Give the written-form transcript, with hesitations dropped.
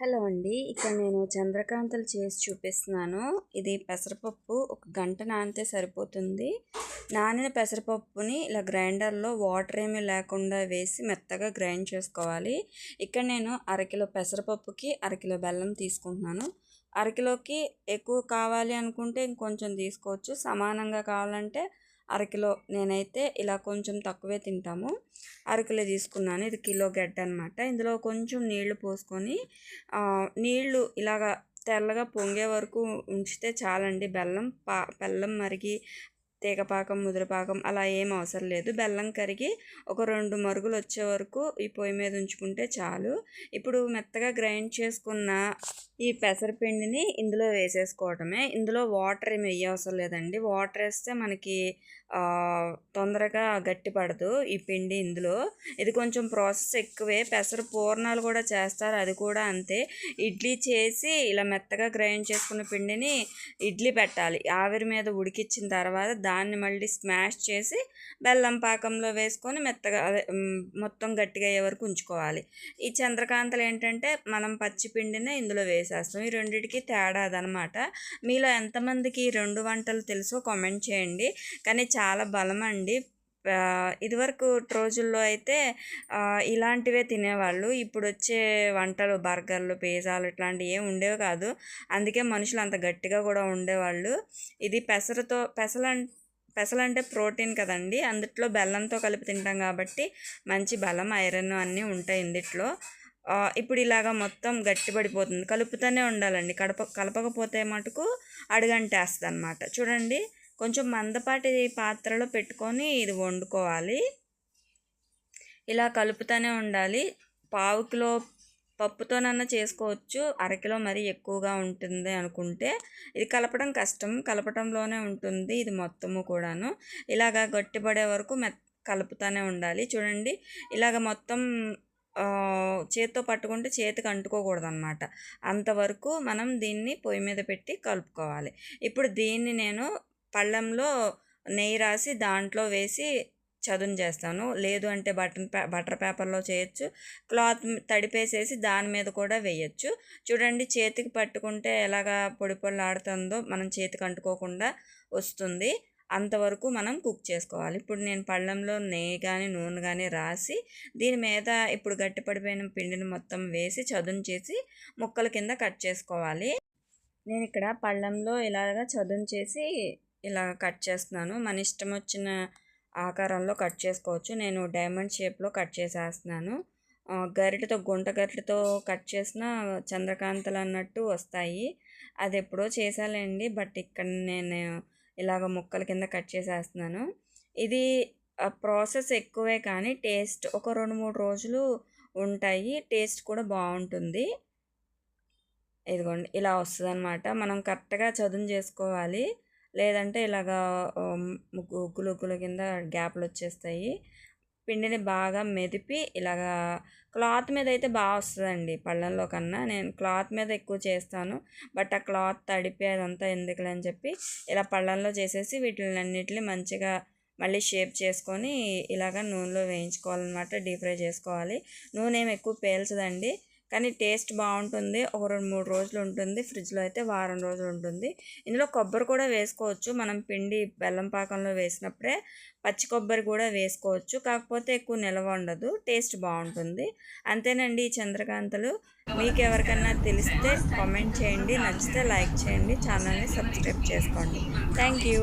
Hello అండి. ఇక్కడ నేను చంద్రకాంతలు చేసి చూపిస్తున్నాను. ఇది పెసరపప్పు ఒక గంట నానితే సరిపోతుంది. నానిన పెసరపప్పుని ఇలా గ్రైండర్లో వాటర్ ఏమీ లేకుండా వేసి మెత్తగా గ్రైండ్ చేసుకోవాలి. ఇక్కడ నేను అరకిలో పెసరపప్పుకి అరకిలో బెల్లం తీసుకుంటున్నాను. అరకిలోకి ఎక్కువ కావాలి అనుకుంటే ఇంకొంచెం తీసుకోవచ్చు. సమానంగా కావాలంటే అరకిలో, నేనైతే ఇలా కొంచెం తక్కువే తింటాము. అరకిలో తీసుకున్నాను. ఇది కిలో గడ్డ అనమాట. ఇందులో కొంచెం నీళ్లు పోసుకొని నీళ్లు ఇలాగా తెల్లగా పొంగే వరకు ఉంచితే చాలండి. బెల్లం మరిగి తీగపాకం ముదిరిపాకం అలా ఏం అవసరం లేదు. బెల్లం కరిగి ఒక 2 మరుగులు వచ్చే వరకు ఈ పొయ్యి మీద ఉంచుకుంటే చాలు. ఇప్పుడు మెత్తగా గ్రైండ్ చేసుకున్న ఈ పెసరపిండిని ఇందులో వేసేసుకోవటమే. ఇందులో వాటర్ ఏమి వేయవసరం లేదండి. వాటర్ వేస్తే మనకి తొందరగా గట్టి పడదు ఈ పిండి. ఇందులో ఇది కొంచెం ప్రాసెస్ ఎక్కువే. పెసర పూర్ణాలు కూడా చేస్తారు, అది కూడా అంతే. ఇడ్లీ చేసి ఇలా మెత్తగా గ్రైండ్ చేసుకున్న పిండిని ఇడ్లీ పెట్టాలి. ఆవిరి మీద ఉడికించిన తర్వాత దాన్ని మళ్ళీ స్మాష్ చేసి బెల్లం పాకంలో వేసుకొని మెత్తగా మొత్తం గట్టిగా అయ్యే వరకు ఉంచుకోవాలి. ఈ చంద్రకాంతలు ఏంటంటే మనం పచ్చి పిండినే ఇందులో వేసేస్తాం. ఈ రెండిటికి తేడా అదనమాట. మీలో ఎంతమందికి ఈ 2 వంటలు తెలుసో కామెంట్ చేయండి. కానీ చాలా బలం అండి. ఇదివరకు రోజుల్లో అయితే ఇలాంటివే తినేవాళ్ళు. ఇప్పుడు వచ్చే వంటలు బర్గర్లు, పిజ్జాలు ఇట్లాంటివి ఏమి ఉండేవి కాదు. అందుకే మనుషులు అంత గట్టిగా కూడా ఉండేవాళ్ళు. ఇది పెసలంటే ప్రోటీన్ కదండి. అందుట్లో బెల్లంతో కలిపి తింటాం కాబట్టి మంచి బలం, ఐరన్ అన్నీ ఉంటాయి ఇందుట్లో. ఇప్పుడు ఇలాగ మొత్తం గట్టిపడిపోతుంది. కలుపుతూనే ఉండాలండి. కలపకపోతే మటుకు అడుగంటేస్తుంది అనమాట. చూడండి, కొంచెం మందపాటి పాత్రలో పెట్టుకొని ఇది వండుకోవాలి. ఇలా కలుపుతూనే ఉండాలి. 1/2 కిలో పప్పుతోనన్నా చేసుకోవచ్చు. అరకిలో మరీ ఎక్కువగా ఉంటుంది అనుకుంటే ఇది కలపడం కష్టం, కలపడంలోనే ఉంటుంది ఇది మొత్తము కూడాను. ఇలాగ గట్టిపడే వరకు కలుపుతూనే ఉండాలి. చూడండి, ఇలాగ మొత్తం చేత్తో పట్టుకుంటే చేతికి అంటుకోకూడదు అనమాట. అంతవరకు మనం దీన్ని పొయ్యి మీద పెట్టి కలుపుకోవాలి. ఇప్పుడు దీన్ని నేను పళ్ళెంలో నెయ్యి రాసి దాంట్లో వేసి చదును చేస్తాను. లేదు అంటే బటర్ పేపర్లో చేయొచ్చు. క్లాత్ తడిపేసేసి దాని మీద కూడా వేయచ్చు. చూడండి, చేతికి పట్టుకుంటే ఎలాగా పొడి పొడిలాడుతుందో మనం చేతికి అంటుకోకుండా వస్తుంది. అంతవరకు మనం కుక్ చేసుకోవాలి. ఇప్పుడు నేను పళ్ళెంలో నెయ్యి కానీ నూనె కానీ రాసి దీని మీద ఇప్పుడు గట్టిపడిపోయిన పిండిని మొత్తం వేసి చదును చేసి ముక్కల కింద కట్ చేసుకోవాలి. నేను ఇక్కడ పళ్ళెంలో ఇలాగ చదును చేసి ఇలా కట్ చేస్తున్నాను. మన ఇష్టం వచ్చిన ఆకారంలో కట్ చేసుకోవచ్చు. నేను డైమండ్ షేప్లో కట్ చేసేస్తున్నాను. గుంట గరిటెతో కట్ చేసిన చంద్రకాంతలు అన్నట్టు వస్తాయి. అది ఎప్పుడో చేసాలండి, బట్ ఇక్కడ నేను ఇలాగ ముక్కల కింద కట్ చేసేస్తున్నాను. ఇది ప్రాసెస్ ఎక్కువే కానీ టేస్ట్ ఒక 2-3 రోజులు ఉంటాయి. టేస్ట్ కూడా బాగుంటుంది. ఇదిగోండి, ఇలా వస్తుంది అనమాట. మనం కరెక్ట్గా చదును చేసుకోవాలి. లేదంటే ఇలాగా ఉగ్గుల కింద గ్యాప్లు వచ్చేస్తాయి. పిండిని బాగా మెదిపి ఇలాగా క్లాత్ మీద అయితే బాగా వస్తుందండి పళ్ళెంలో కన్నా. నేను క్లాత్ మీద ఎక్కువ చేస్తాను, బట్ ఆ క్లాత్ తడిపి అదంతా ఎందుకులే అని చెప్పి ఇలా పళ్ళెంలో చేసేసి వీటిని మంచిగా మళ్ళీ షేప్ చేసుకొని ఇలాగ నూనెలో వేయించుకోవాలన్నమాట. డీప్ ఫ్రై చేసుకోవాలి. నూనె ఏమి ఎక్కువ పేల్చదండి, కానీ టేస్ట్ బాగుంటుంది. ఒక 2-3 రోజులు ఉంటుంది. ఫ్రిడ్జ్లో అయితే వారం రోజులు ఉంటుంది. ఇందులో కొబ్బరి కూడా వేసుకోవచ్చు. మనం పిండి బెల్లం పాకంలో వేసినప్పుడే పచ్చి కొబ్బరి కూడా వేసుకోవచ్చు. కాకపోతే ఎక్కువ నిల్వ ఉండదు, టేస్ట్ బాగుంటుంది. అంతేనండి ఈ చంద్రకాంతలు. మీకు ఎవరికైనా తెలిస్తే కామెంట్ చేయండి. నచ్చితే లైక్ చేయండి. ఛానల్ని సబ్స్క్రైబ్ చేసుకోండి. Thank you.